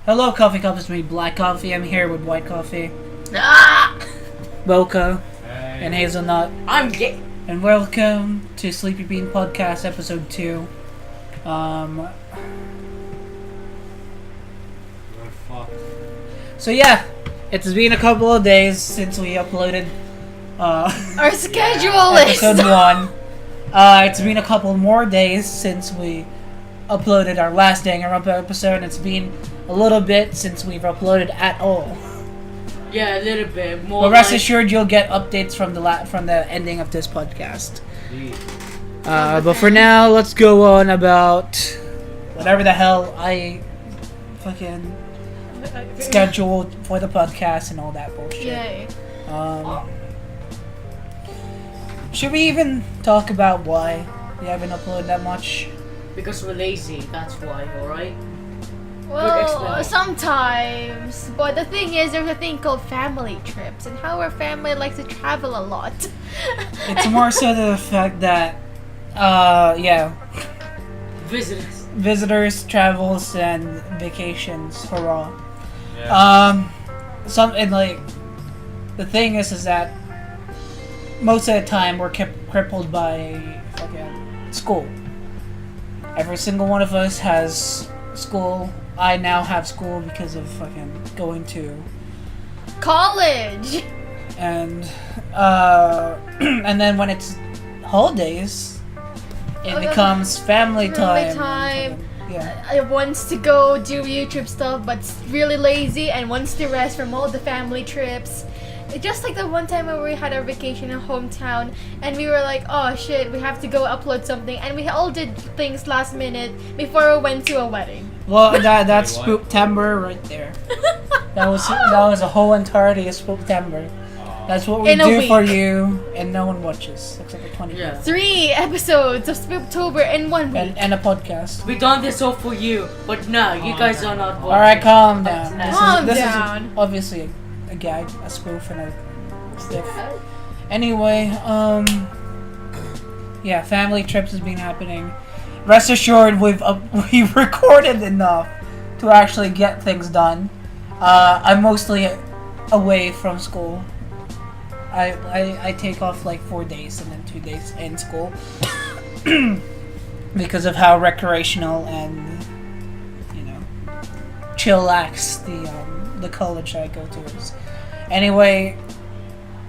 Hello, coffee cup. It's me, Black Coffee. I'm here with White Coffee, Mocha, and Hazelnut. I'm gay. And welcome to Sleepy Bean Podcast, Episode 2. So yeah, it's been a couple of days since we uploaded Our schedule episode 1. It's been a couple more days since we uploaded our last Danganronpa episode, and it's been a little bit since we've uploaded at all. Yeah, a little bit more. But rest assured, you'll get updates from the ending of this podcast. But for now, let's go on about whatever the hell I fucking scheduled for the podcast and all that bullshit. Yay. Should we even talk about why we haven't uploaded that much? Because we're lazy, that's why, alright? Well, sometimes. But the thing is, there's a thing called family trips, and how our family likes to travel a lot. It's more so the fact that, visitors, travels, and vacations, hurrah. Yeah. The thing is that most of the time we're kept crippled by fucking school. Every single one of us has school. I now have school because of fucking going to college. And and then when it's holidays, it becomes family time. Yeah. Wants to go do YouTube stuff, but really lazy and wants to rest from all the family trips. Just like the one time when we had our vacation in hometown, and we were like, oh shit, we have to go upload something, and we all did things last minute before we went to a wedding. Well, that's Spooktember right there. That was a whole entirety of Spooktember. That's what we do for you, and no one watches except for 20 people. 3 episodes of Spooktober in 1 week. And a podcast. We done this all for you, but no, you guys are not watching. Alright, calm down. This is obviously a gag, a spoof, and a stiff. Anyway, yeah, family trips has been happening. Rest assured, we've recorded enough to actually get things done. I'm mostly away from school. I take off like 4 days and then 2 days in school because of how recreational and chillax the college I go to is. Anyway,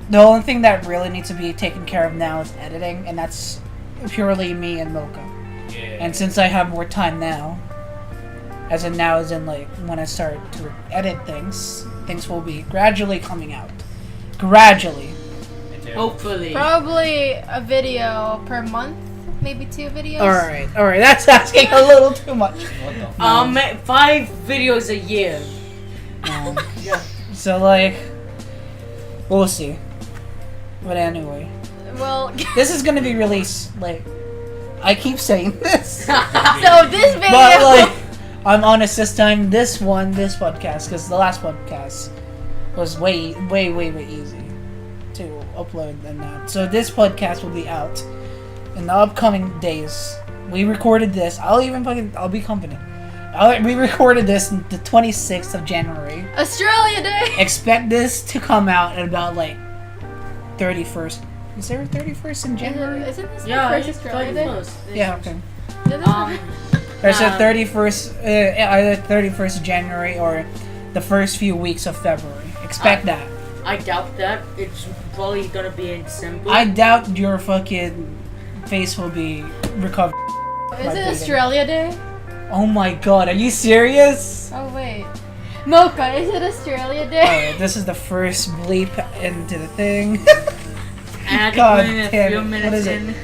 the only thing that really needs to be taken care of now is editing, and that's purely me and Mocha. Yeah. And since I have more time now, as in like when I start to edit things will be gradually coming out. Gradually. Hopefully. Probably a video per month, maybe 2 videos. Alright, that's asking a little too much. 5 videos a year. Yeah. So like, we'll see. But anyway. Well, this is gonna be released, like, I keep saying this. So this video. But like, I'm honest this time, this podcast, because the last podcast was way easy to upload than that. So this podcast will be out in the upcoming days. We recorded this. I'll be confident. We recorded this on the 26th of January. Australia Day! Expect this to come out at about like 31st. Is there a 31st in January? Isn't this the first Australia Day? Yeah, okay. There's a 31st, either 31st of January or the first few weeks of February. Expect that. I doubt that. It's probably gonna be in December. I doubt your fucking face will be recovered. Is it Australia Day? Oh my god, are you serious? Oh wait. Mocha, is it Australia Day? Alright, this is the first bleep into the thing. And god damn damn it. What is it?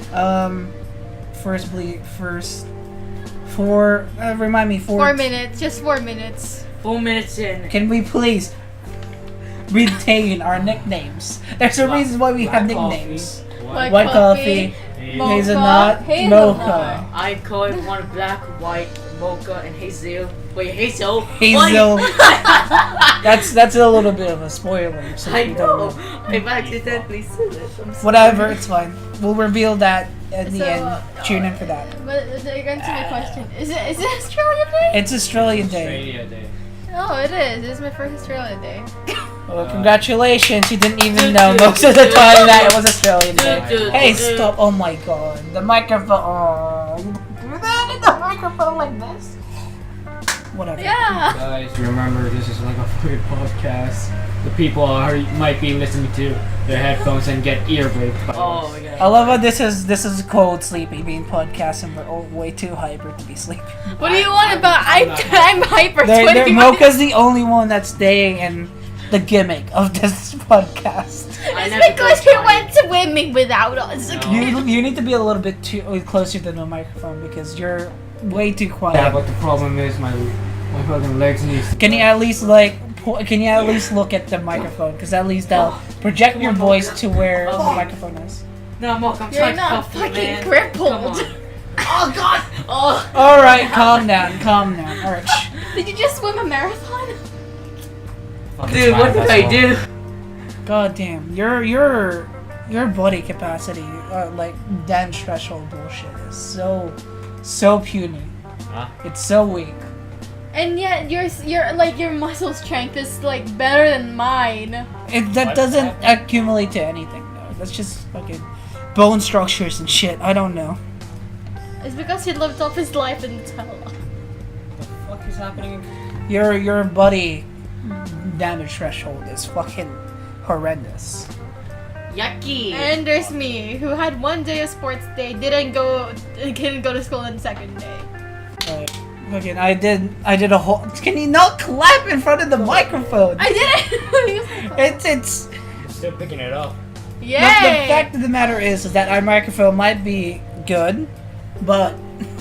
First bleep, remind me, 4 minutes, just 4 minutes. 4 minutes in. Can we please retain our nicknames? There's a reason why we have nicknames. White coffee, Hazelnut, Mocha. I call it one black, white, Mocha, and Hazel. Wait, Hazel. Hazel. That's a little bit of a spoiler. I know. I've accidentally said it. Whatever, it's fine. We'll reveal that at the end. Tune in for that. But to answer my question, is it Australia Day? It's Australia Day. Australia Day. Oh, it is. It's my first Australia Day. Well, congratulations. You didn't even know most of the time that it was Australian Day. Hey, stop. Oh my god. The microphone. Oh, you do that in the microphone like this? Whatever. Yeah. Guys, remember this is like a fucking podcast. The people might be listening to their headphones and get ear raped by Oh us. my god. I love how this is cold sleepy being podcast and we're all way too hyper to be sleepy. What do you want about? I'm hyper. Mocha's the only one that's staying in the gimmick of this podcast. It's because he went swimming without us. No. You need to be a little bit too closer to the microphone because you're way too quiet. Yeah, but the problem is my fucking legs need to... Can you at least look at the microphone? Because at least that'll project your voice to where the microphone is. No, Mocha, I'm You're trying to not cuff you, fucking man. crippled. Come on. Oh god! Oh! Alright, calm down. Alright. Did you just swim a marathon? Dude, what did I do? God damn. Your body capacity, like damage threshold bullshit is so puny. Huh? It's so weak. And yet your muscle strength is like better than mine. That doesn't accumulate to anything though. That's just fucking bone structures and shit. I don't know. It's because he lived off his life in Nutella. What the fuck is happening? Your body damage threshold is fucking horrendous. Yucky! And there's me, who had one day of sports day, didn't go to school on the second day. Like, fucking, I did a whole. Can you not clap in front of the microphone? I didn't. It's. You're still picking it up. Yay! The fact of the matter is that our microphone might be good, but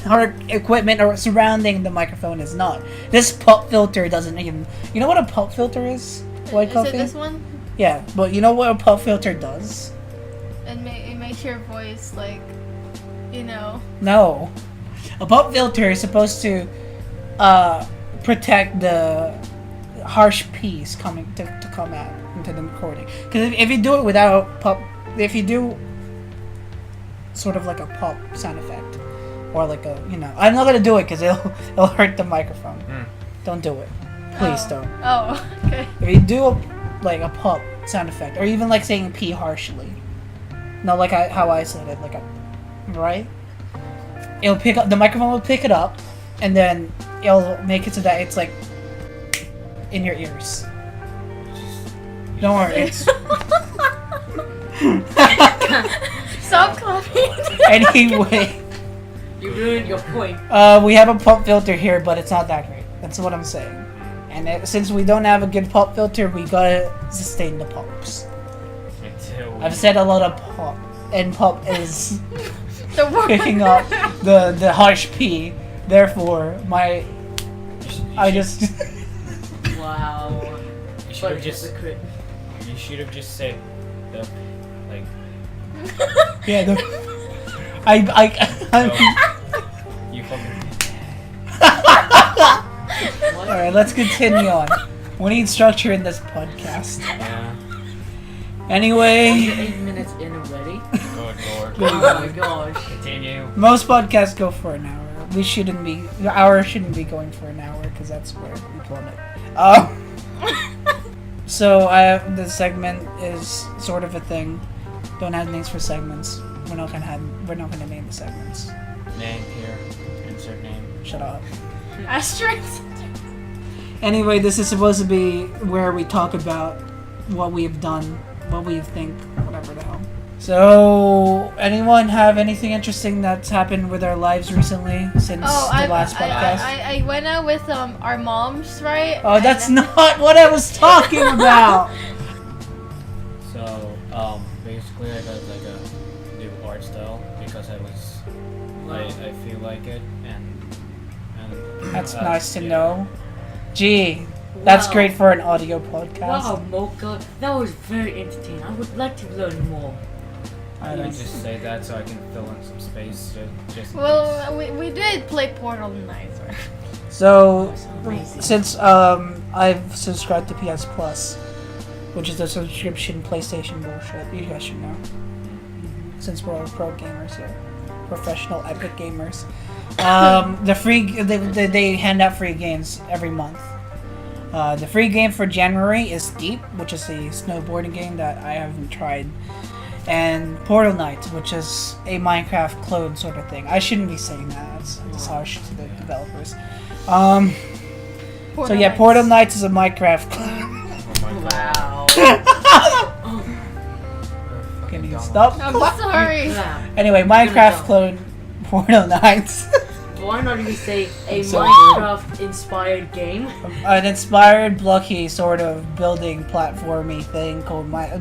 our equipment or surrounding the microphone is not. This pop filter doesn't even. You know what a pop filter is? White Is coffee. it this one? Yeah, but you know what a pop filter does? It makes your voice like, you know. No. A pop filter is supposed to protect the harsh piece coming to come out into the recording. Because if you do it without pop, if you do sort of like a pop sound effect, or like a, you know, I'm not gonna do it because it'll hurt the microphone. Don't do it, please don't. Oh, okay. If you do like a pop sound effect, or even like saying P harshly, not like how I said it, like a, right? It'll pick up, the microphone will pick it up, and then it'll make it so that it's like in your ears. Don't worry, it's Stop clapping. anyway. You ruined your point. We have a pop filter here, but it's not that great. That's what I'm saying. And since we don't have a good pop filter, we gotta sustain the pops. I've said a lot of pop, and pop is The word. picking up the harsh P. Therefore, I just Wow. You should But have just. hypocrite. You should have just said the like. yeah. You fucking. What? All right, let's continue on. We need structure in this podcast. Yeah. Anyway, 8 minutes in already. Good lord. Oh my gosh. Continue. most podcasts go for an hour. Our shouldn't be going for an hour because that's where we plummet. So this segment is sort of a thing. Don't have names for segments. We're not gonna name the segments. Name here. Insert name. Shut up. Asterisk. Anyway, this is supposed to be where we talk about what we've done, what we think, whatever the hell. So, anyone have anything interesting that's happened with our lives recently since the last podcast? I went out with our moms, right? Oh, that's not what I was talking about! So, basically I got like a new art style because I feel like it and That's nice to know. Gee, that's Wow. great for an audio podcast. Wow, Mocha, that was very entertaining. I would like to learn more. I I don't- just say that so I can fill in some space just in case. Well, we did play Portal Nicer. So, That's amazing. since I've subscribed to PS Plus, which is a subscription PlayStation bullshit, you guys should know. Since we're all pro gamers here, professional epic gamers, they hand out free games every month. The free game for January is Steep, which is a snowboarding game that I haven't tried, and Portal Knight, which is a Minecraft clone sort of thing. I shouldn't be saying that. That's harsh to the developers. So yeah, Knights. Portal Knights is a Minecraft clone. Wow. Can you stop? I'm sorry. Yeah. Anyway, Minecraft clone Portal Knights. Why not even say a So- Minecraft-inspired game? An inspired, blocky sort of building platformy thing called Portal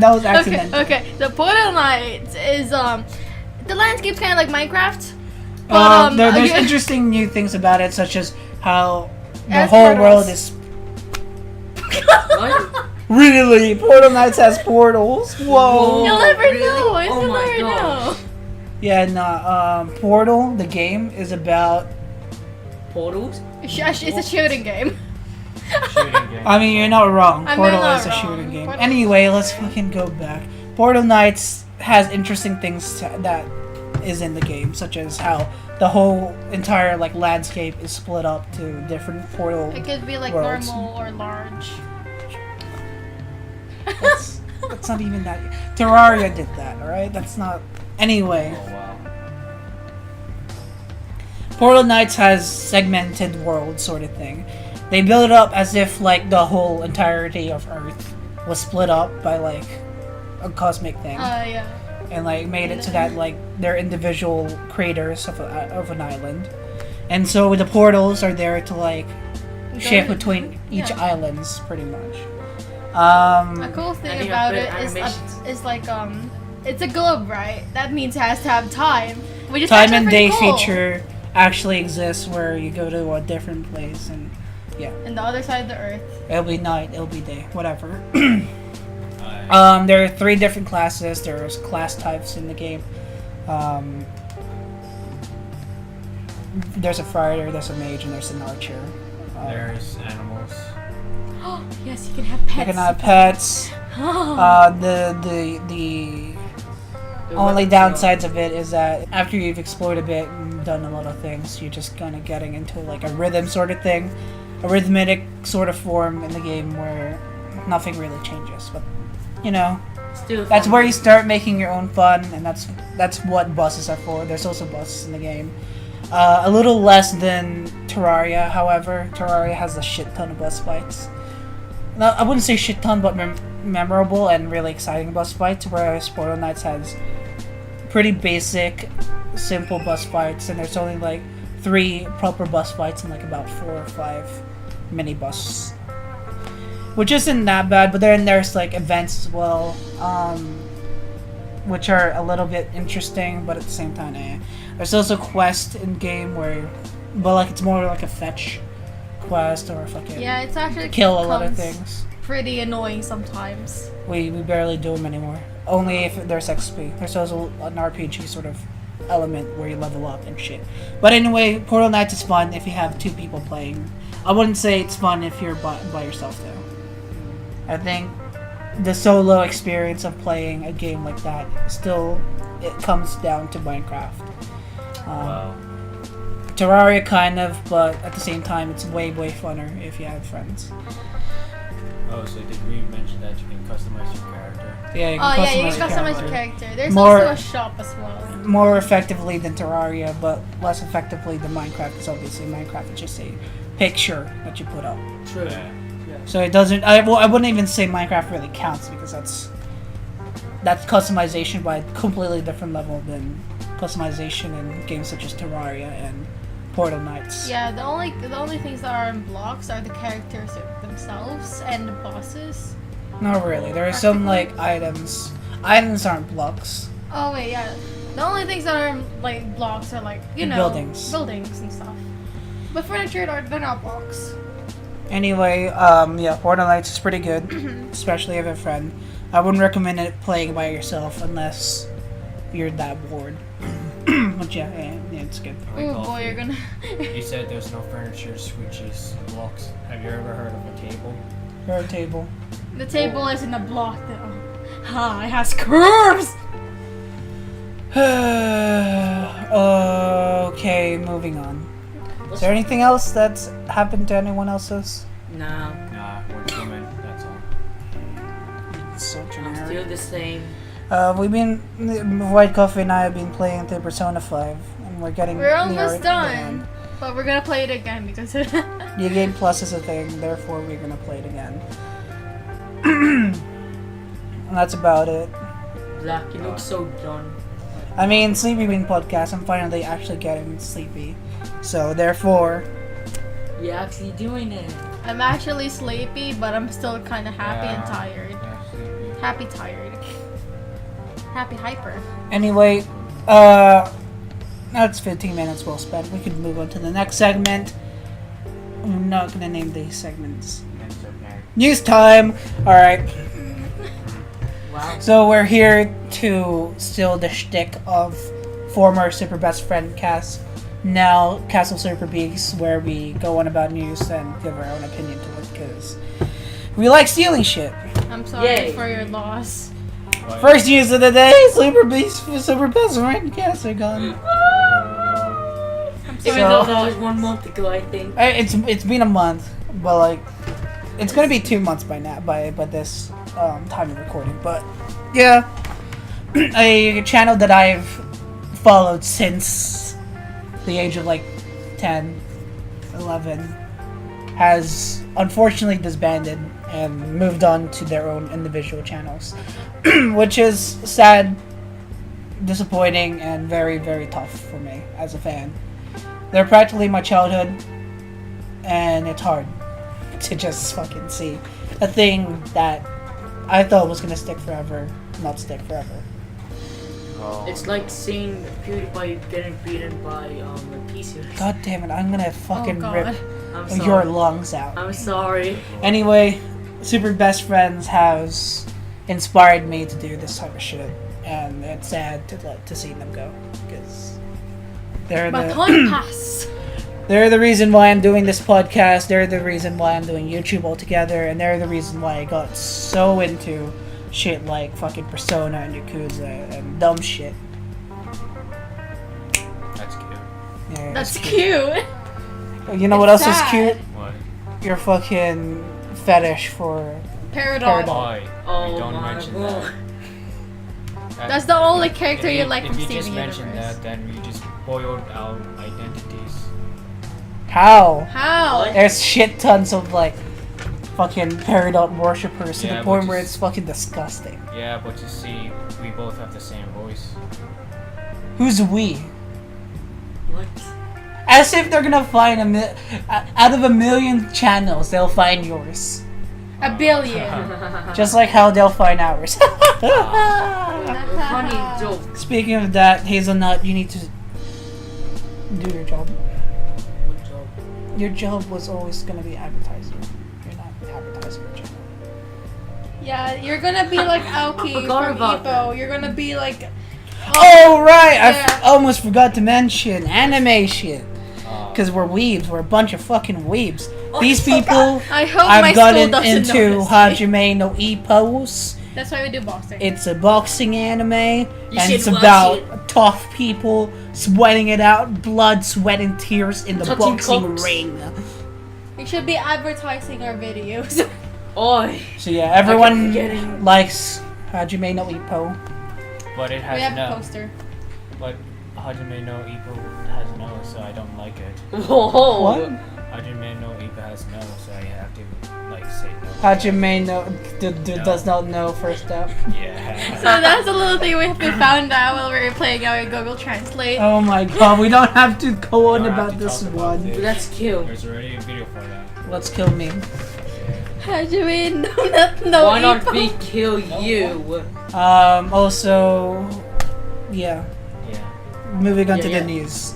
that was accidental. Okay. The Portal Knights is the landscape's kind of like Minecraft. But, There's you- interesting new things about it, such as how the As whole portals. world is What? really Portal Knights has portals. Whoa. You'll never Really? know. Oh You'll my never gosh. know. Yeah, no. Portal, the game, is about. Portals? It's a shooting game. Shooting game. I mean, you're not wrong. I'm Portal not is a wrong. shooting game. Portal- Anyway, let's fucking go back. Portal Knights has interesting things that is in the game, such as how the whole entire like landscape is split up to different portal. It could be like worlds. normal or large. That's not even that. Terraria did that, alright? That's not. Anyway, Oh wow. Portal Knights has segmented worlds, sort of thing. They build it up as if like the whole entirety of Earth was split up by like a cosmic thing, Yeah. and like made it to that like they're individual craters of an island, and so the portals are there to like shift between each Yeah. islands, pretty much. A cool thing And you have about it good is animations. is like it's a globe, right? That means it has to have time, which is Time actually and pretty day cool. feature actually exists where you go to a different place and And the other side of the earth. it'll be night, it'll be day, whatever. I, There are 3 different classes. There's class types in the game. There's a fighter, there's a mage, and there's an archer. there's animals. Yes, you can have pets. You can have pets. The only downsides of it is that after you've explored a bit and done a lot of things, you're just kind of getting into like a rhythm sort of thing, a rhythmic sort of form in the game where nothing really changes. But you know, Still that's fun. where you start making your own fun, and that's what bosses are for. There's also bosses in the game. A little less than Terraria, however. Terraria has a shit ton of boss fights. No, I wouldn't say shit ton, but memorable and really exciting boss fights, whereas Portal Knights has pretty basic, simple boss fights, and there's only like 3 proper boss fights and like about 4 or 5 mini boss, which isn't that bad. But then there's like events as well, which are a little bit interesting, but at the same time, There's also quests in game where, but like it's more like a fetch quest or fucking Yeah, it's actually kill a lot of becomes things. pretty annoying sometimes. We barely do them anymore. Only if there's XP. There's also an RPG sort of element where you level up and shit. But anyway, Portal Knights is fun if you have 2 people playing. I wouldn't say it's fun if you're by yourself though. I think the solo experience of playing a game like that still it comes down to Minecraft. Wow. Terraria kind of, but at the same time it's way funner if you have friends. Oh, so did we mention that you can customize your character? Yeah, you Oh can yeah, you customize can your customize character your character. There's More- also a shop as well. more effectively than Terraria, but less effectively than Minecraft, because obviously Minecraft is just a picture that you put up. True. Yeah. So it doesn't. I wouldn't even say Minecraft really counts because that's customization by a completely different level than customization in games such as Terraria and Portal Knights. Yeah, the only things that are in blocks are the characters themselves and the bosses. Not really. There are some like items. Items aren't blocks. Oh wait, yeah. The only things that are like blocks are like Buildings. buildings and stuff. But furniture, they're not blocks. Anyway, yeah, Portal Knights is pretty good, especially if you have a friend. I wouldn't recommend it playing by yourself unless you're that bored. But yeah, it's good. Like Oh all boy, three. you're gonna. You said there's no furniture, switches, blocks. Have you ever heard of a table? Your table. The table isn't a block though. Ha! It has curves. Okay, moving on. Is there anything else that's happened to anyone else's? Nah, Nah, we're human. That's all. It's so I'm generic. still the same. We've been White Coffee and I have been playing through Persona 5, and we're getting. We're near almost the done. end. But we're gonna play it again because New Game Plus is a thing, therefore we're gonna play it again. And that's about it. Black, you look so done. I mean, Sleepy Bean Podcast, I'm finally actually getting sleepy. So, therefore, You're actually doing it. I'm actually sleepy, but I'm still kind of happy and tired. Yeah, sleepy. Happy tired. Happy hyper. anyway, that's 15 minutes well spent. We could move on to the next segment. I'm not gonna name these segments. That's okay. News time! Alright. Wow. So we're here to steal the shtick of former Super Best Friend cast, now Castle Super Beaks, where we go on about news and give our own opinion to it, because we like stealing shit. I'm sorry Yay. for your loss. But- First news of the day, Super Best Friend casts are gone. I'm Even sorry. though that was 1 month ago, I think. It's been a month, but like, it's gonna be 2 months by now, by this time of recording, but yeah. A channel that I've followed since the age of like 10, 11 has unfortunately disbanded and moved on to their own individual channels, which is sad, disappointing, and very, very tough for me as a fan. They're practically my childhood, and it's hard to just fucking see a thing that I thought was gonna stick forever, not stick forever. Oh. It's like seeing PewDiePie getting beaten by a P-Series. God damn it, I'm gonna fucking Oh, God. rip I'm your sorry. lungs out. I'm sorry. Anyway, Super Best Friends has inspired me to do this type of shit, and it's sad to see them go, because they're Baton pass. they're the reason why I'm doing this podcast. They're the reason why I'm doing YouTube altogether, and they're the reason why I got so into shit like fucking Persona and Yakuza and dumb shit. That's cute. Yeah, That's cute. You know what else is sad. cute? What? Your fucking fetish for Paradox. Boy, Oh we don't my mention God. that. That's the only character If you like from If you Steven just mention Universe. that, then we just boiled our identities. how? How? What? There's shit tons of like fucking Peridot worshippers to Yeah, the point but where just- it's fucking disgusting. Yeah, but you see, we both have the same voice. Who's we? What? As if they're gonna find out of a million channels, they'll find yours. A billion. Just like how they'll find ours. Funny joke. Speaking of that, Hazelnut, you need to do your job. Good job. Your job was always gonna be advertising. You're not advertising your channel. Yeah, you're gonna be like Aoki Forgot from about Ippo. You're gonna be like. Oh right, Yeah. I almost forgot to mention animation. Uh, Because we're weebs, we're a bunch of fucking weebs. Oh, These I people I hope my I've school gotten doesn't into notice. Hajime no Ippos. That's why we do boxing. It's a boxing anime, and should it's watch about it. tough people sweating it out, blood, sweat, and tears in the Touching boxing cocks. ring. We should be advertising our videos. Oi. So yeah, everyone forgetting. likes Hajime no Ippo. but it we has have a no. poster. But Hajime no Ippo has no, so I don't like it. Whoa. What? Hajime no Ippo has no, so I have to like say no. Hajime no No. does not know first up. Yeah. So that's a little thing we found out while we were playing our Google Translate. Oh my god, we don't have to go on We don't have about to this talk about one. this. Let's kill. There's already a video for that. Let's kill me. Hajime do not know Why not Ippo. we kill you? Also, yeah. Yeah. Moving on Yeah, to yeah. the news.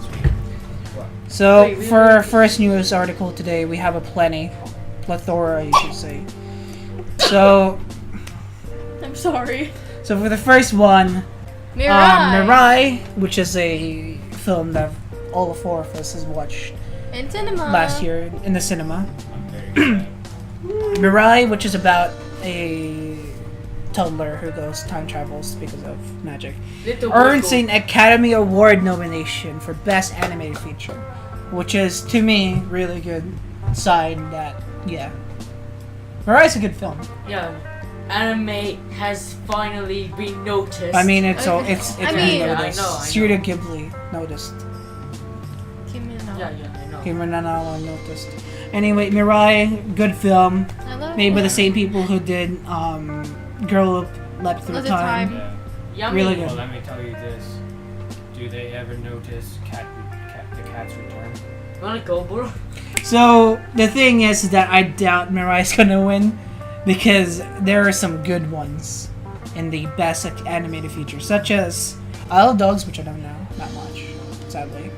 So, Wait, for our really? first news article today, we have a plethora, you should say. So, I'm sorry. so for the first one, Mirai. Mirai, which is a film that all four of us has watched In cinema. last year in the cinema. I'm very sad. Mirai, which is about a toddler who goes time travels because of magic, Little earns Virgo. an Academy Award nomination for Best Animated Feature. which is to me really good sign that Mirai's a good film. Yeah, anime has finally been noticed. I mean, it's Okay. it's I been mean- Yeah, I noticed. know. Studio Ghibli noticed. Kimi no. Yeah, I know. Kim Nanala noticed. Anyway, Mirai, good film. I love Made by it. the same people who did Girl Leapt Through Another Time. time. Yeah. Yummy. Really good. Well, let me tell you this. Do they ever notice the cat's return? You wanna go, bro? So the thing is that I doubt Mirai's gonna win because there are some good ones in the best animated features, such as Isle of Dogs, which I don't know not much, sadly.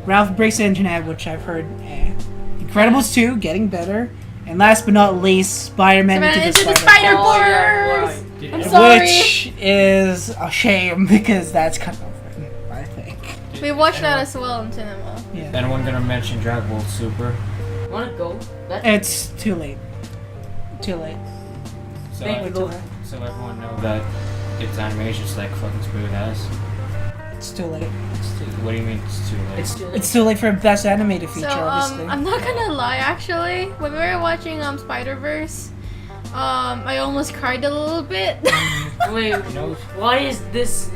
Ralph Breaks the Internet, which I've heard, Incredibles 2, getting better, and last but not least, Spider-Man Into the Spider-Verse. Oh, yeah, Spider-Verse! right. Did I'm anyone- sorry. Which is a shame because that's kind of written, I think. did We watched that anyone- as well in cinema. Yeah. Anyone gonna mention Dragon Ball Super? You wanna go? It's too late. Too late. So, Thank you, Lord. so everyone know that its animation's like fucking smooth ass. It's too late. What do you mean it's too late? It's too late. It's too late for best animated feature, So obviously. I'm not gonna lie, actually, when we were watching Spider-Verse, I almost cried a little bit. Wait, know- why is this?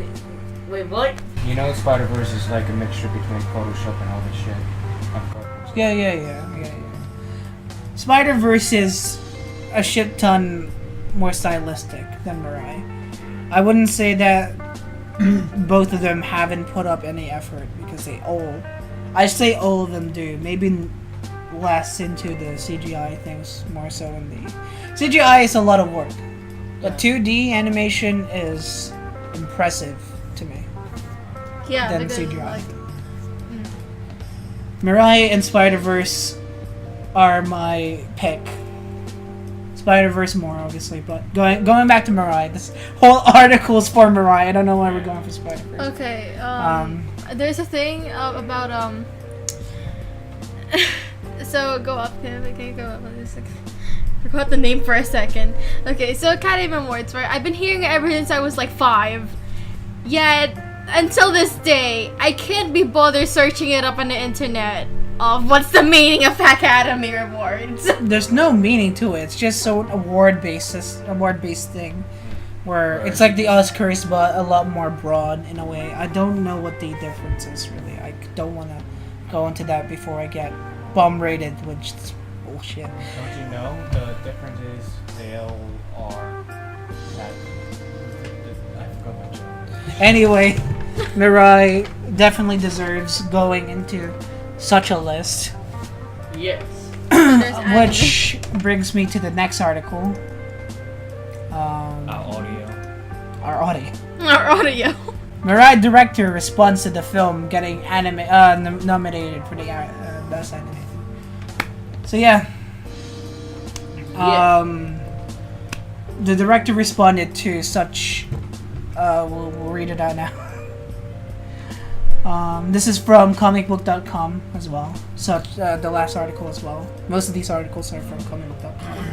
Wait, what? You know, Spider-Verse is like a mixture between Photoshop and all this shit. Yeah. Spider-Verse is a shit ton more stylistic than Mirai. I wouldn't say that both of them haven't put up any effort because I say all of them do. Maybe less into the CGI things more so in the CGI is a lot of work, but 2D animation is impressive to me. Yeah, Than because, CGI. like, Mirai and Spider-Verse are my pick. Spider-Verse more, obviously, but going back to Mirai, this whole article is for Mirai. I don't know why we're going for Spider-Verse. okay, Um, there's a thing about so go up, Kim. Can you go up on this? I forgot the name for a second. Okay, so Academy Awards, right? I've been hearing it ever since I was like 5. Yet until this day, I can't be bothered searching it up on the internet of what's the meaning of Academy Awards. There's no meaning to it. It's just so award-based thing, where it's like the Oscars, but a lot more broad in a way. I don't know what the difference is really. I don't want to go into that before I get bomb rated, which is bullshit. Don't you know the difference is they all are that. I forgot what you. Anyway, Mirai definitely deserves going into such a list. Yes. There's anime. Which brings me to the next article. Audio. Our audio. Our audio. Mirai director responds to the film getting nominated for the best animated. So yeah. The director responded to such. We'll read it out now. This is from comicbook.com as well. Such the last article as well. Most of these articles are from comicbook.com.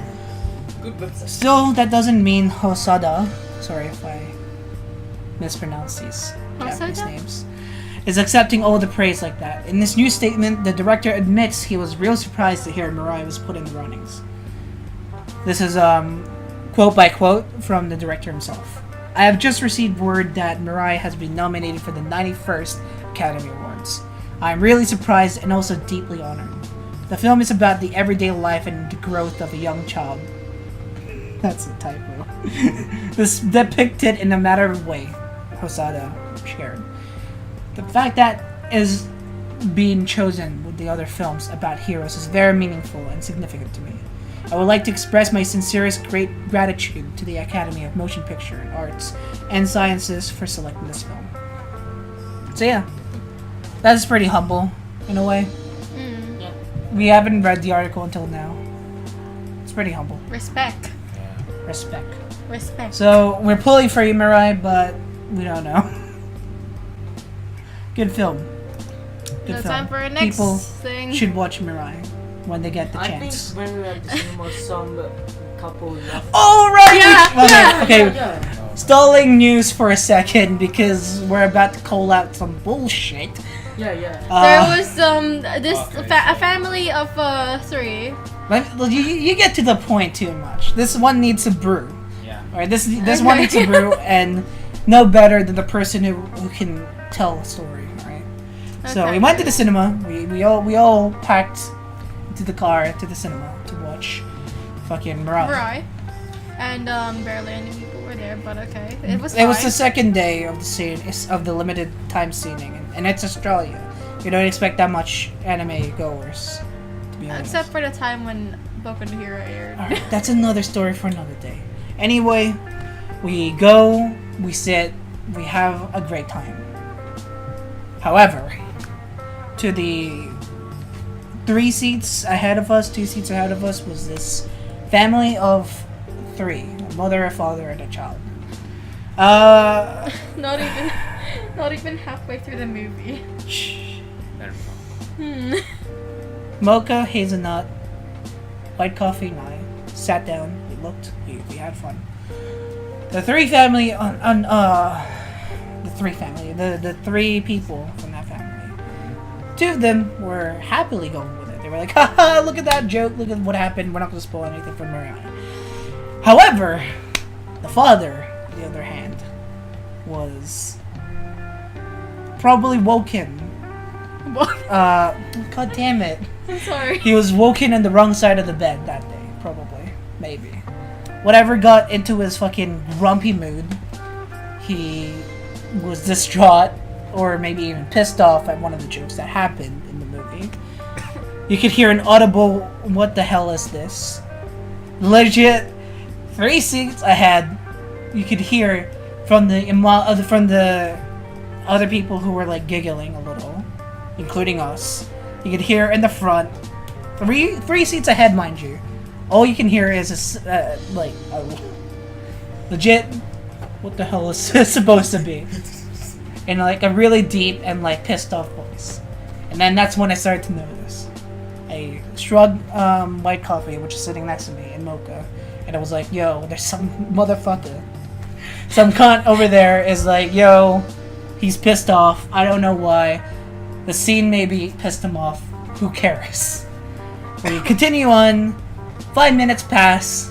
Good website. Still, that doesn't mean Hosada. Sorry if I mispronounce these Japanese Hosada? names. Is accepting all the praise like that. In this new statement, the director admits he was real surprised to hear Mirai was put in the runnings. This is quote by quote from the director himself. I have just received word that Mirai has been nominated for the 91st Academy Awards. I am really surprised and also deeply honored. The film is about the everyday life and the growth of a young child. That's a typo. This depicted in a matter of way, Hosada shared. The fact that is being chosen with the other films about heroes is very meaningful and significant to me. I would like to express my sincerest great gratitude to the Academy of Motion Picture Arts and Sciences for selecting this film. So yeah, that's pretty humble in a way. Mm, Yeah. We haven't read the article until now. It's pretty humble. respect. Respect. Respect. So we're pulling for you, Mirai, but we don't know. Good film. Good No film. time for our next People thing. should watch Mirai when they get the I think chance. when we have the cinema, some couple left. Oh right! Yeah, Okay, yeah. okay. Yeah. Stalling news for a second because we're about to call out some bullshit. Yeah, yeah. There was this Okay, a family of 3. You get to the point too much. This one needs a brew. Yeah. Alright, this one needs a brew, and no better than the person who can tell a story. Alright. So Okay. we went to the cinema. We all packed into the car to the cinema to watch fucking Mirai. Right. And barely any people were there, but okay. It was It was fine. the second day of the scene of the limited time scening, and it's Australia. You don't expect that much anime goers, to be honest. Except for the time when Boku no Hero aired. Alright, that's another story for another day. Anyway, we go, we sit, we have a great time. However, to the 3 seats ahead of us, 2 seats ahead of us, was this family of 3, a mother, a father, and a child. Not even halfway through the movie. Shh. Better be Hmm. Mocha, hazelnut, white coffee, and I sat down. We looked. We had fun. The 3 family the 3 people from that family. 2 of them were happily going with it. They were like, haha, look at that joke. Look at what happened. We're not going to spoil anything from Mirai. However, the father, on the other hand, was probably woken. What? God damn it. I'm sorry. He was woken on the wrong side of the bed that day, probably. Maybe. Whatever got into his fucking grumpy mood, he was distraught, or maybe even pissed off at one of the jokes that happened in the movie. You could hear an audible, what the hell is this? Legit, 3 seats ahead, you could hear from the other people who were like giggling a little, including us. You could hear in the front, 3 seats ahead, mind you. All you can hear is legit. What the hell is this supposed to be? In like a really deep and like pissed off voice. And then that's when I started to notice. I shrugged white coffee, which is sitting next to me, and mocha, and I was like, "Yo, there's some motherfucker, some cunt over there is like, yo, he's pissed off. I don't know why. The scene maybe pissed him off. Who cares?" We continue on. 5 minutes pass.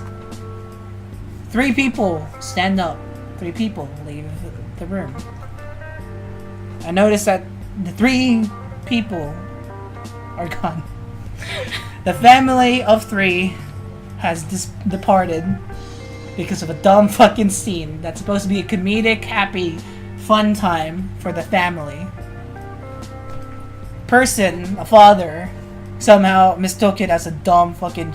3 people stand up. 3 people leave the room. I notice that the 3 people are gone. The family of 3 has departed because of a dumb fucking scene that's supposed to be a comedic, happy, fun time for the family. A father, somehow mistook it as a dumb fucking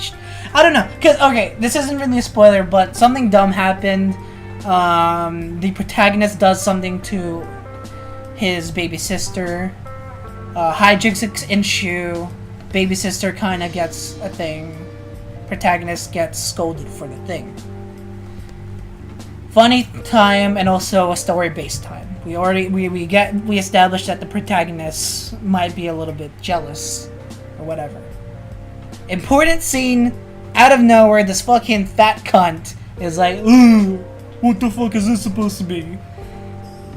I don't know, cause okay, this isn't really a spoiler, but something dumb happened. The protagonist does something to his baby sister. Hijinks ensue. Baby sister kind of gets a thing. Protagonist gets scolded for the thing. Funny time and also a story-based time. We established that the protagonist might be a little bit jealous or whatever. Important scene. Out of nowhere, this fucking fat cunt is like, ooh, what the fuck is this supposed to be?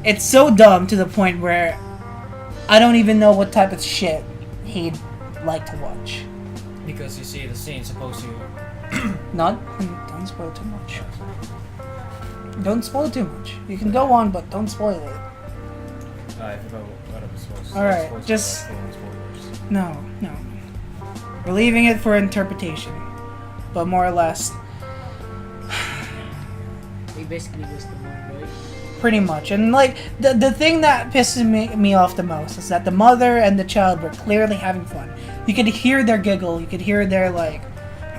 It's so dumb to the point where I don't even know what type of shit he'd like to watch. Because you see, the scene's supposed to. Don't spoil too much. Don't spoil too much. You can go on, but don't spoil it. I forgot what it was supposed to. Alright, supposed just- to be spoilers. No. We're leaving it for interpretation. But more or less, They basically was the one, right? pretty much. And like the thing that pisses me off the most is that the mother and the child were clearly having fun. You could hear their giggle. You could hear their like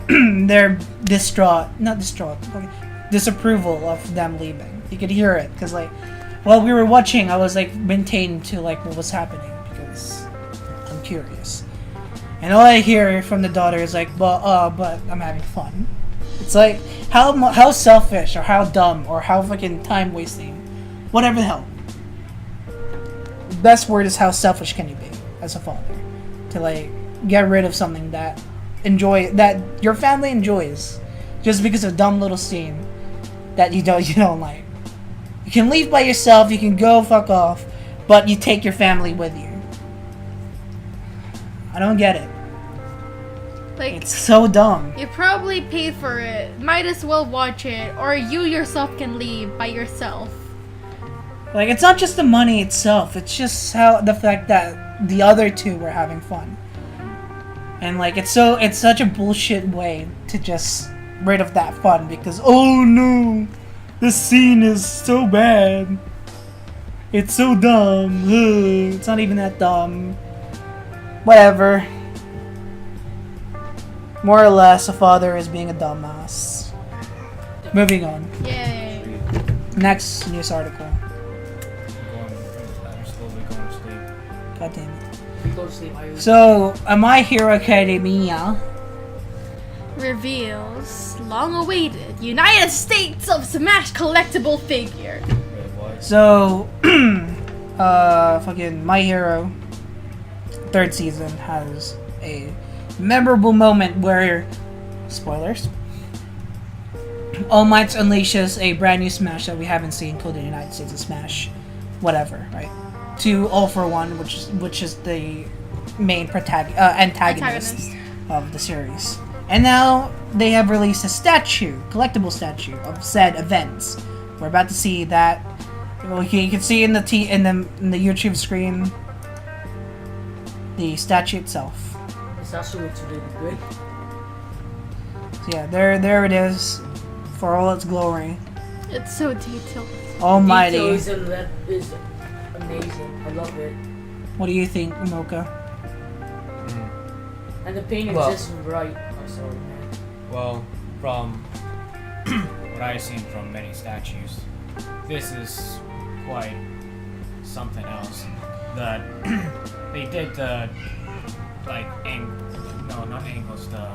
their disapproval of them leaving. You could hear it because like while we were watching, I was like maintained to like what was happening because I'm curious. And all I hear from the daughter is like, but I'm having fun. It's like, how selfish, or how dumb, or how fucking time wasting, whatever the hell. The best word is how selfish can you be as a father to like get rid of something that your family enjoys just because of a dumb little scene that you don't like. You can leave by yourself, you can go fuck off, but you take your family with you. I don't get it. Like, It's so dumb. you probably paid for it. Might as well watch it, or you yourself can leave by yourself. Like, it's not just the money itself. It's just how the fact that the other two were having fun. And like, it's such a bullshit way to just rid of that fun because, oh no, this scene is so bad. It's so dumb. Ugh, it's not even that dumb. Whatever. More or less, a father is being a dumbass. Moving on. Yay. Next news article. I'm slowly going to sleep. God damn it. We go to sleep. So, My Hero Academia Reveals long-awaited United States of Smash collectible figure. Wait, what? So, fucking My Hero third season has a memorable moment where, spoilers, All Might unleashes a brand new Smash that we haven't seen called the United States of Smash, whatever, right? To All for One, which is the main antagonist of the series. And now they have released a collectible statue of said events. We're about to see that. Well, you can see in the YouTube screen the statue itself. This actually looks really good. So yeah, there it is, for all its glory. It's so detailed. Almighty. Details and that is amazing. I love it. What do you think, Mocha? And the painting Well- is just right. I'm sorry, man. Well, from what I've seen from many statues, this is quite something else. That they did the not angles, the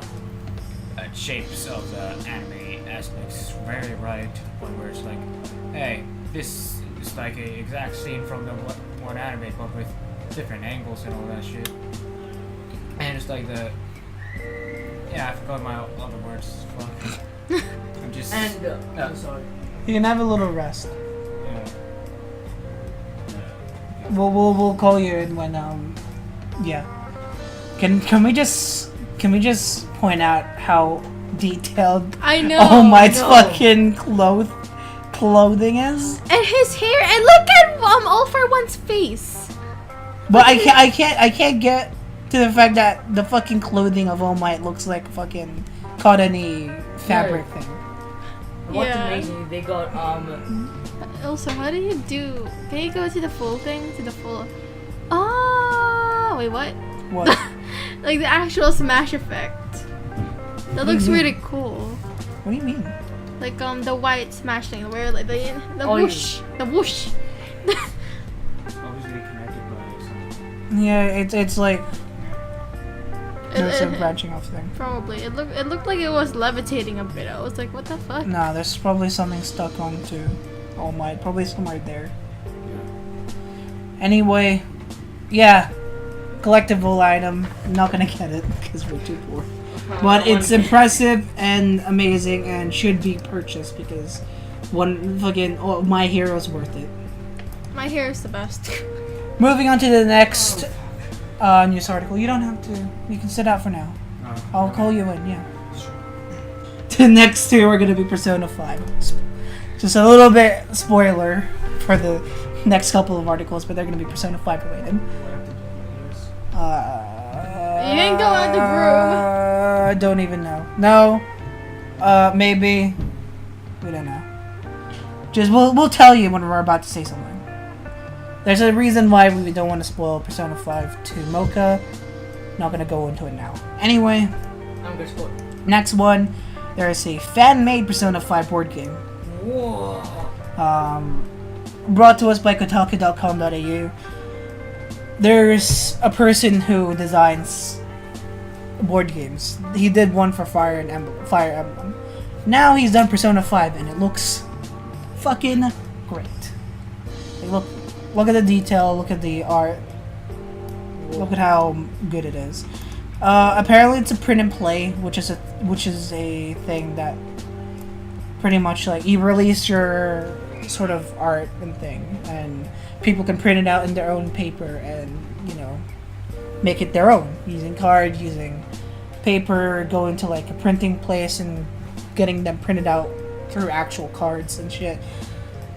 shapes of the anime aspects very right to the point where it's like, hey, this is like a exact scene from the one anime, but with different angles and all that shit. And it's like I forgot my other words. Fuck. I'm just. And I'm sorry. You can have a little rest. Yeah. We'll call you in when yeah. Can we just point out how detailed I know. All Might's no. fucking clothing is? And his hair, and look at All for One's face. But I can't get to the fact that the fucking clothing of All Might looks like fucking cottony fabric thing. What's Yeah. amazing, they got Also, how do you do? Can you go to the full thing? To the full. Oh, wait, what? What? Like the actual Smash effect. That looks do you really cool. What do you mean? Like the white Smash thing, where like the Oh, whoosh, the whoosh. Obviously connected by something. Yeah, it's like there's a It- branching off thing. Probably. It looked like it was levitating a bit. I was like, what the fuck? Nah, there's probably something stuck onto All Might. Probably somewhere there. Anyway, yeah. Collectible item. Not gonna get it because we're too poor. But it's impressive and amazing and should be purchased because My Hero's worth it. My hair is the best. Moving on to the next news article. You don't have to. You can sit out for now. I'll call you in, yeah. The next two are going to be Persona 5. Just a little bit spoiler for the next couple of articles, but they're going to be Persona 5 related. You didn't go out the room. I don't even know. No. Maybe. We don't know. Just we'll tell you when we're about to say something. There's a reason why we don't want to spoil Persona 5 to Mocha. Not gonna go into it now. Anyway, I'm gonna spoil. next one. There is a fan-made Persona 5 board game. Whoa. Brought to us by Kotaku.com.au. There's a person who designs board games. He did one for Fire Emblem. Now he's done Persona 5 and it looks fucking great. Like, look at the detail, look at the art. Look at how good it is. Apparently it's a print and play, which is a thing that pretty much like you release your sort of art and thing and people can print it out in their own paper and, you know, make it their own using cards, using paper, going to like a printing place and getting them printed out through actual cards and shit.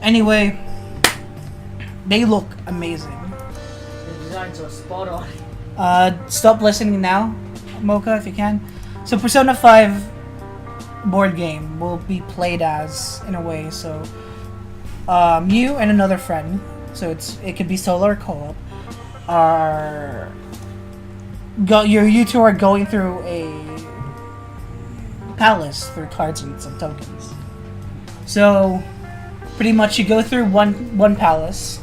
Anyway, they look amazing. The designs are spot on. Stop listening now, Mocha, if you can. So Persona 5 board game will be played as, in a way, so you and another friend, so it could be solo or co-op, you two are going through a palace through cards and some tokens. So pretty much you go through one palace.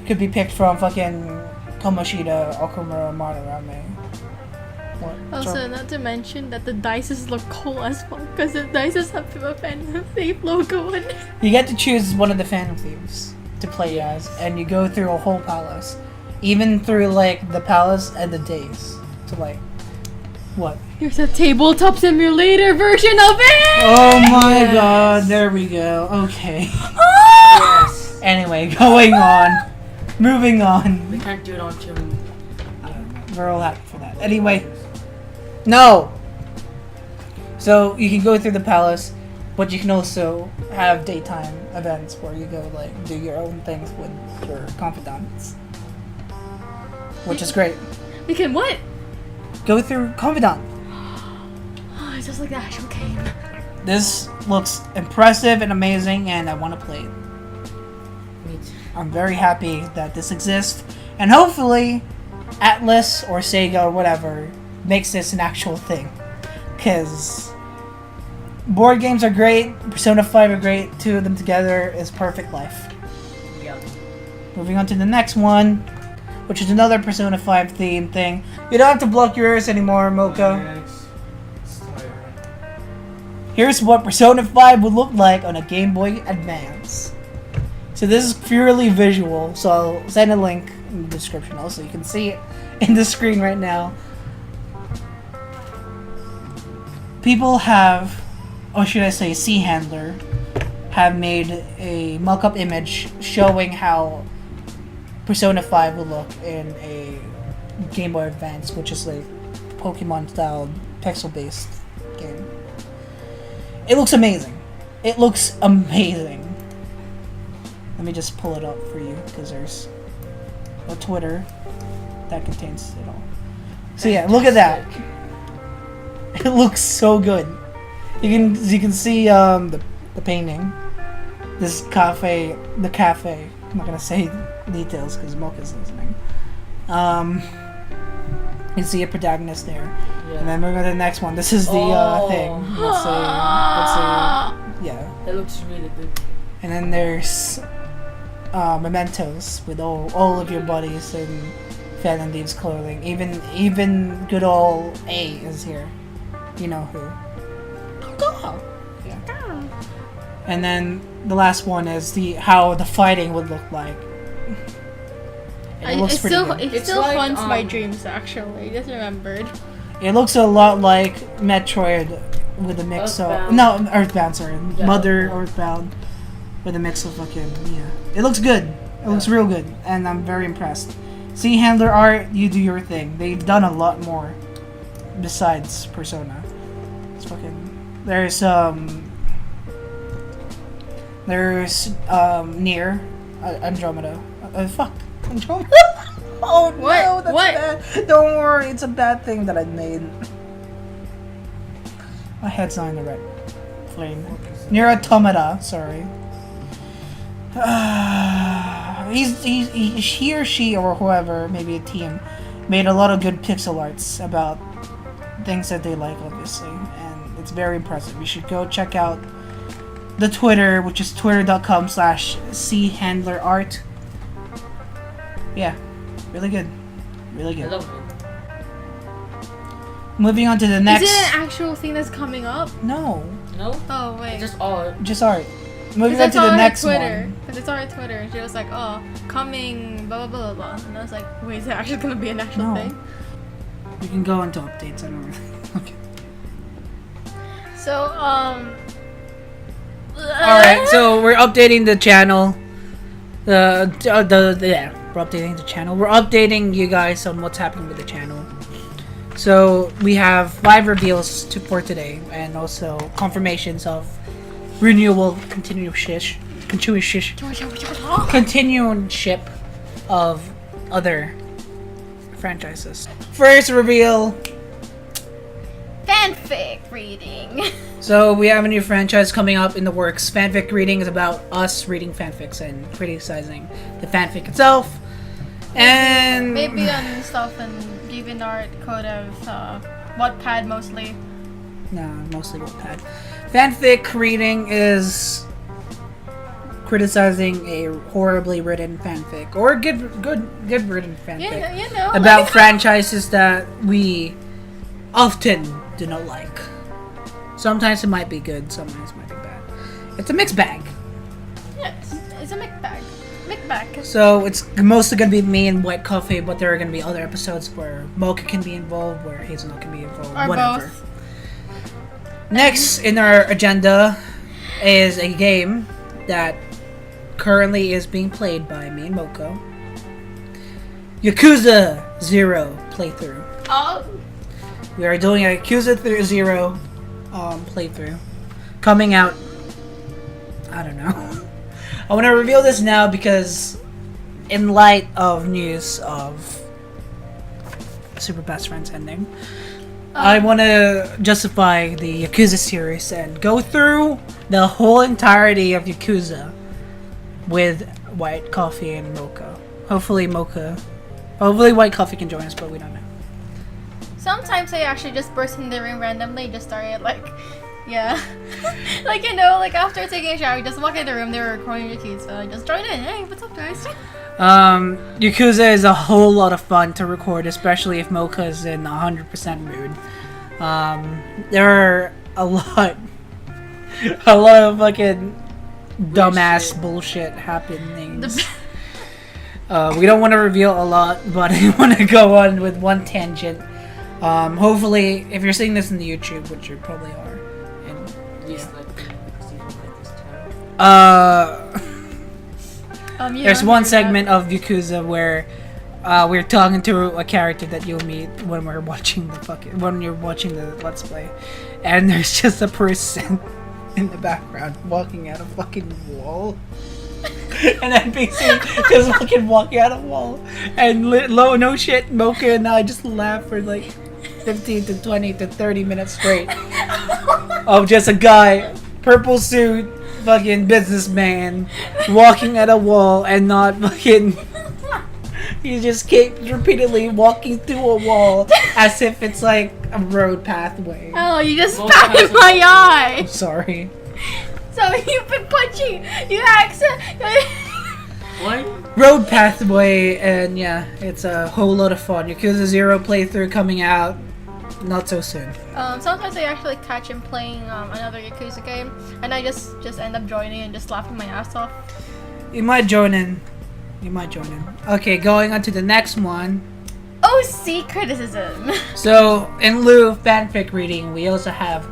Could be picked from fucking Kamoshida, Okumura, Madarame. What? Also, not to mention that the dices look cool as fuck because the dices have a Phantom Thief logo on it. You get to choose one of the Phantom Thieves to play as, and you go through a whole palace. Even through, like, the palace and the days. To, like, what? Here's a tabletop simulator version of it! Oh my god, there we go. Okay. Yes. Anyway, going on. Moving on. We can't do it on June. We're all happy for that. Anyway. No! So, you can go through the palace, but you can also have daytime events where you go, like, do your own things with your confidants. Which is great. We can what? Go through confidant. Oh, it's just like the actual game. This looks impressive and amazing, and I want to play it. Me too. I'm very happy that this exists, and hopefully Atlas or Sega or whatever makes this an actual thing. Because board games are great, Persona 5 are great, two of them together is perfect life. Yeah. Moving on to the next one, which is another Persona 5 theme thing. You don't have to block your ears anymore, Mocha. Here's what Persona 5 would look like on a Game Boy Advance. So this is purely visual, so I'll send a link in the description also. You can see it in the screen right now. People have, or should I say C Handler, have made a mock-up image showing how Persona 5 will look in a Game Boy Advance, which is like Pokemon-style pixel-based game. It looks amazing. It looks amazing. Let me just pull it up for you, because there's a Twitter that contains it all. So yeah, look at that. It looks so good. You can see the painting. This cafe, the cafe. I'm not gonna say details because Mocha's listening. You can see a protagonist there, Yeah. and then moving on to the next one. This is the thing. Let's see. Yeah. That looks really good. And then there's mementos with all of your buddies and Phantom Thieves clothing. Even good old A is here. You know who. Yeah. And then the last one is how the fighting would look like. And it looks pretty good. It It's still like, haunts my dreams actually. Just remembered. It looks a lot like Metroid with a mix Earthbound. of Earthbound, sorry. Yeah, Mother Earthbound. Earthbound with a mix of fucking It looks good. It looks real good, and I'm very impressed. C Handler art, you do your thing. They've done a lot more besides Persona. It's fucking there's Nier Andromeda. Fuck. Andromeda. Oh no, What? that's What? bad. Don't worry, it's a bad thing that I made. My head's not in the right flame. Nier Automata, sorry. He or she or whoever, maybe a team, made a lot of good pixel arts about things that they like, obviously, and it's very impressive. You should go check out the Twitter, which is twitter.com/chandlerart. Yeah, really good. Really I good. love it. Moving on to the next. Is it an actual thing that's coming up? No, No? Oh wait. It's just art. just art. Moving Because on to I saw the her next Twitter. one. Because it's on her Twitter. And she was like, oh, coming, blah, blah, blah, blah. And I was like, wait, is it actually going to be an actual No. thing? You can go into updates. I don't really. Okay. So, All right, so we're updating the channel. We're updating the channel. We're updating you guys on what's happening with the channel. So we have 5 reveals for today, and also confirmations of renewal, continuation of other franchises. First reveal. Fanfic reading. So we have a new franchise coming up in the works. Fanfic reading is about us reading fanfics and criticizing the fanfic itself. And maybe on stuff and DeviantArt, code of Wattpad mostly. No, mostly Wattpad. Fanfic reading is criticizing a horribly written fanfic or good written fanfic Yeah, you know. about franchises that we often do not like. Sometimes it might be good, sometimes it might be bad. It's a mixed bag. Yeah, it's a mixed bag. Mixed bag. So it's mostly gonna be me and White Coffee, but there are gonna be other episodes where Mocha can be involved, where Hazelnut can be involved, Or whatever. both. Next in our agenda is a game that currently is being played by me and Moko. Yakuza 0 playthrough. Oh. We are doing a Yakuza 0 playthrough. Coming out, I don't know. I want to reveal this now because in light of news of Super Best Friends ending, I want to justify the Yakuza series and go through the whole entirety of Yakuza with White Coffee and Mocha. Hopefully White Coffee can join us, but we don't know. Sometimes I actually just burst in the room randomly, just started like, yeah. Like, you know, like after taking a shower, just walk in the room, they were recording Yakuza, I just joined in. Hey, what's up, guys? Yakuza is a whole lot of fun to record, especially if Mocha is in 100% mood. There are a lot of fucking dumbass bullshit happenings. We don't want to reveal a lot, but I want to go on with one tangent. Hopefully, if you're seeing this in the YouTube, which you probably are, and there's one segment of Yakuza where we're talking to a character that you'll meet when we're watching when you're watching the Let's Play, and there's just a person in the background walking out a fucking wall. And NPC just fucking walking out a wall, and no shit, Mocha and I just laugh for like 15 to 20 to 30 minutes straight of just a guy, purple suit, fucking businessman, walking at a wall and not fucking. He just keeps repeatedly walking through a wall as if it's like a road pathway. Oh, you just spat in my eye! I'm sorry. So you've been punching. You accent. What? Road pathway, and yeah, it's a whole lot of fun. Yakuza 0 playthrough coming out not so soon. Sometimes I actually catch him playing another Yakuza game, and I just end up joining and just laughing my ass off. You might join in. Okay, going on to the next one. OC criticism. So, in lieu of fanfic reading, we also have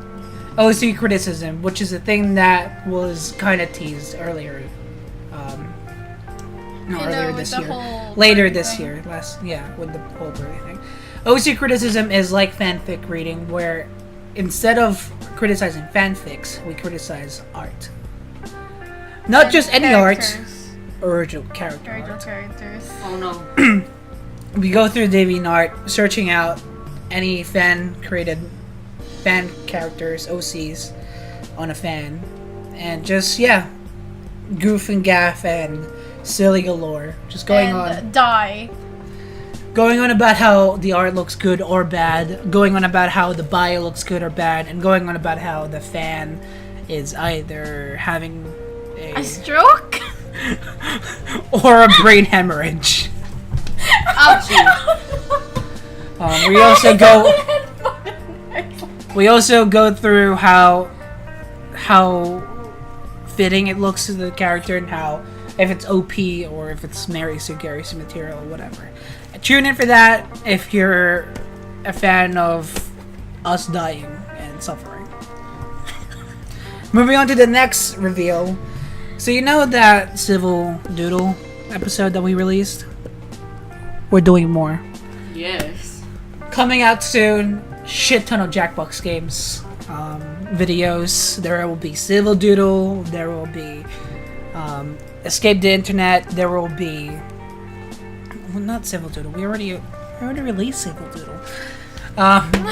OC criticism, which is a thing that was kind of teased earlier. Earlier this year. Later this year. With the whole birthday thing. OC criticism is like fanfic reading, where instead of criticizing fanfics, we criticize art. Not just any art. Original characters. Oh no. We go through DeviantArt, searching out any fan-created fan characters, OCs, on a fan, and just goof and gaff and silly galore. Just going on about how the art looks good or bad, going on about how the bio looks good or bad, and going on about how the fan is either having a stroke or a brain hemorrhage. Ouchie. We also go through how fitting it looks to the character, and how if it's OP or if it's Mary Sugari's material or whatever. Tune in for that if you're a fan of us dying and suffering. Moving on to the next reveal. So you know that Civil Doodle episode that we released? we're doing more. Yes. Coming out soon, shit ton of Jackbox games, videos. There will be Civil Doodle. There will be Escape the Internet. There will be not Civil Doodle. We already released Civil Doodle.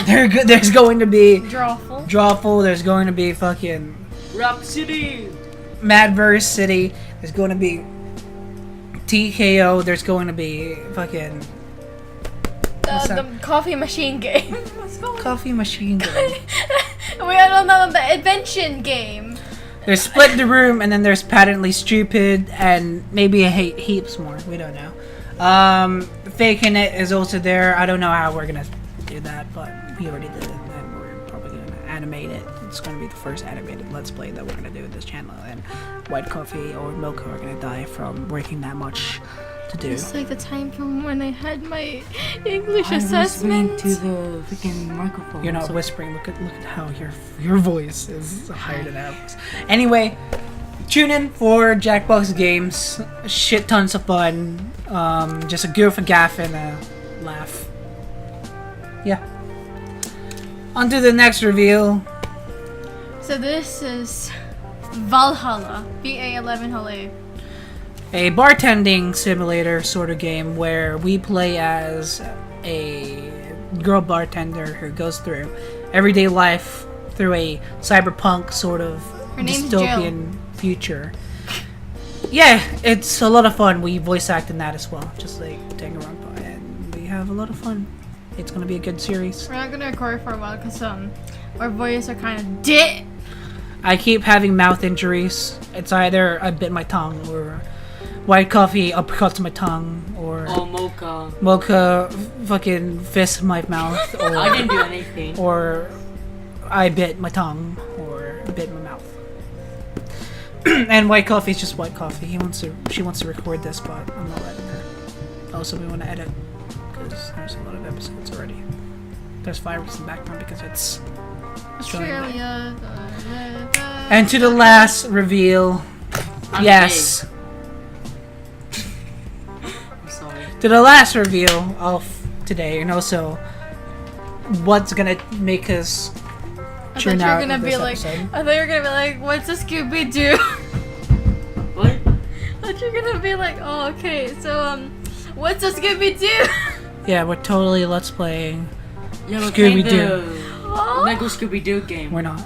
There's going to be Drawful. There's going to be fucking Rock City. Madverse City. There's going to be TKO. There's going to be fucking the coffee machine game. Coffee machine game. We don't know the invention game. There's Split the Room, and then there's Patently Stupid, and maybe heaps more. We don't know. Faking It is also there. I don't know how we're gonna do that, but we already did it, and we're probably gonna animate it. It's gonna be the first animated Let's Play that we're gonna do with this channel, and White Coffee or Mocha are gonna die from working that much to do. It's like the time from when I had my English I'm assessment. whispering to the freaking microphone. You're not whispering. Look at how your voice is higher than ours. Anyway, tune in for Jackbox games. Shit tons of fun. Just a goof, a gaff, and a laugh. Yeah. On to the next reveal. So this is Valhalla. VA11 A bartending simulator sort of game where we play as a girl bartender who goes through everyday life through a cyberpunk sort of Her name's dystopian future. Yeah, it's a lot of fun. We voice act in that as well, just like Danganronpa, and we have a lot of fun. It's gonna be a good series. We're not gonna record for a while because our voices are kind of dead. I keep having mouth injuries. It's either I bit my tongue or White Coffee uppercuts my tongue, or Mocha fucking fists my mouth, or I didn't do anything. Or I bit my tongue, or bit my mouth. And White Coffee's just White Coffee. She wants to record this, but I'm not letting her. Also, we want to edit because there's a lot of episodes already. There's fireworks in the background because it's Australia. And to the last reveal, I'm yes. I'm sorry. To the last reveal of today, and also what's gonna make us I tune thought you out were gonna of be this like. episode. I thought you were gonna be like, "What's a Scooby Doo?" What? I thought you were gonna be like, "Oh, okay. So what's a Scooby Doo?" Yeah, we're totally let's playing. Yeah, we're Scooby-Doo. playing the Lego Scooby-Doo game. We're not.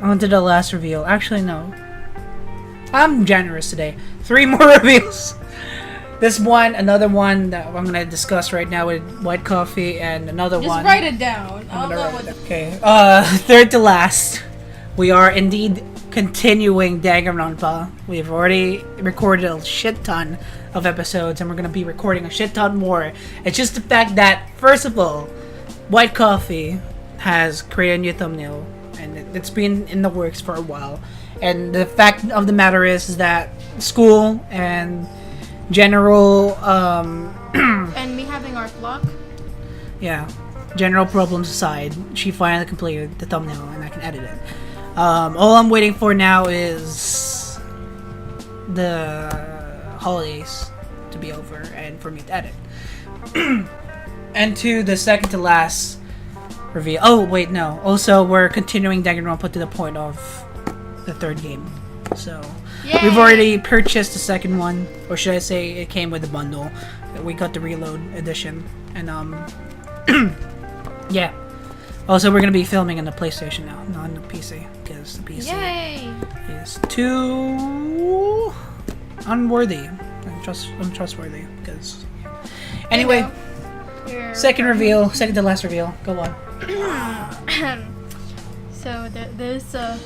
On to the last reveal. Actually, no. I'm generous today. 3 more reveals. This one, another one that I'm gonna discuss right now with White Coffee, and another Just one. write it down. I'm I'll gonna know write what. it down. Okay. Third to last. We are indeed continuing Danganronpa. We've already recorded a shit ton of episodes, and we're gonna be recording a shit ton more. It's just the fact that, first of all, White Coffee has created a new thumbnail, and it's been in the works for a while. And the fact of the matter is that school and general, And me having art block. yeah, general problems aside, she finally completed the thumbnail, and I can edit it. All I'm waiting for now is the holidays to be over and for me to edit. And to the second to last reveal. Oh, wait, no. Also, we're continuing Danganronpa to the point of the 3rd game. So, Yay! we've already purchased the 2nd one, or should I say it came with the bundle. We got the Reload edition. And, yeah. Also, we're going to be filming on the PlayStation now, not on the PC, because the PC Yay! is too unworthy. Untrustworthy, because... Anyway, second reveal, second to last reveal. Go on. So there's the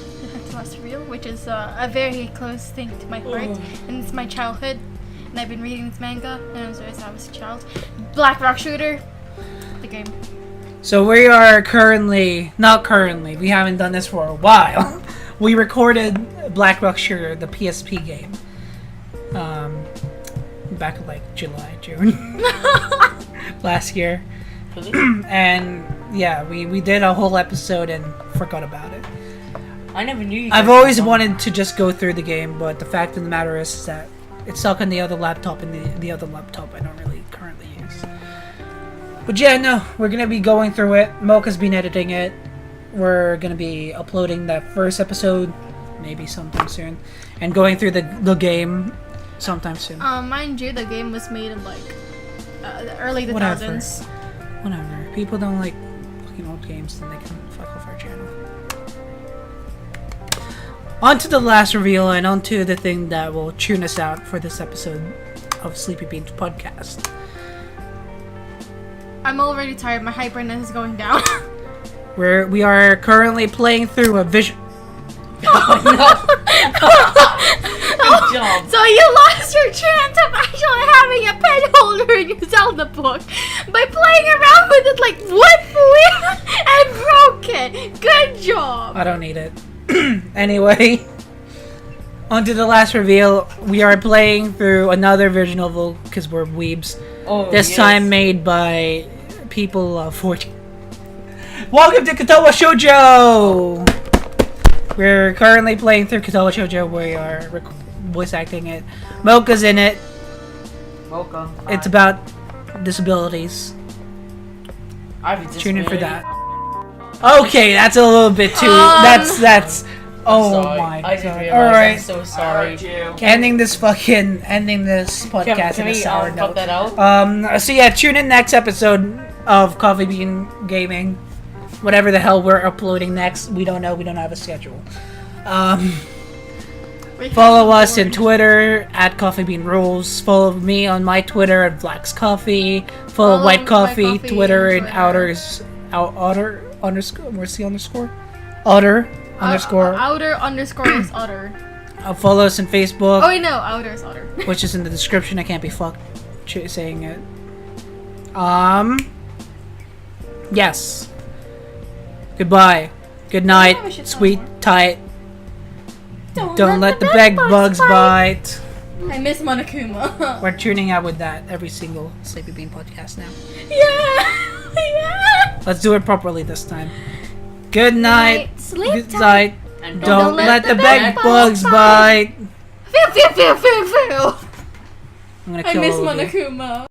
last reveal, which is a very close thing to my heart, and it's my childhood. And I've been reading this manga, and I was a child. Black Rock Shooter, the game. So we are not currently, we haven't done this for a while. We recorded Black Rock Shooter, the PSP game. Back in like July, June. Last year. And yeah, we did a whole episode and forgot about it. I never knew you I've guys always had fun. wanted to just go through the game, but the fact of the matter is that It's stuck on the other laptop, and the other laptop I don't really currently use. But yeah, no, we're gonna be going through it. Mocha's been editing it. We're gonna be uploading that first episode, maybe sometime soon, and going through the game sometime soon. Mind you, the game was made in like the early 2000s. Whatever. People don't like fucking old games, then they can fuck off our channel. On to the last reveal, and on to the thing that will tune us out for this episode of Sleepy Beans Podcast. I'm already tired. My hyperness is going down. We are currently playing through a vision. Good job. So you lost your chance of actually having a pen holder in your Zelda book by playing around with it like 1 week and broke it. Good job. I don't need it. Anyway, on to the last reveal. We are playing through another visual novel because we're weebs. Oh, This yes. time made by people of fortune. Welcome to Katawa Shoujo! We're currently playing through Katawa Shoujo. We are voice acting it. Mocha's in it. Welcome. It's about disabilities. I've Tune in for that. Okay, that's a little bit too. That's. Oh Sorry. my I didn't god! realize. All I'm right, so sorry. ending this podcast Can in a we sour cut note. that out? So yeah, tune in next episode of Coffee Bean Gaming. Whatever the hell we're uploading next, we don't know. We don't have a schedule. Follow us on Twitter at Coffee Bean Rules. Follow me on my Twitter at Black's Coffee. Follow White Coffee Twitter and Outers Outer underscore. Where's the underscore? Outer underscore. Outer underscore is utter. Follow us on Facebook, Oh wait, no, outer is utter. which is in the description. I can't be fucked saying it. Yes. Goodbye. Good night. we should Sweet talk more. tight. Don't let the bed bugs bite. I miss Monokuma. We're tuning out with that every single Sleepy Bean podcast now. Yeah. Yeah. Let's do it properly this time. Good night. Sleep Good tight. night. And Don't let the bed bugs bite. Phew, phew, phew, phew, phew. I'm gonna I kill miss all of you. Monokuma.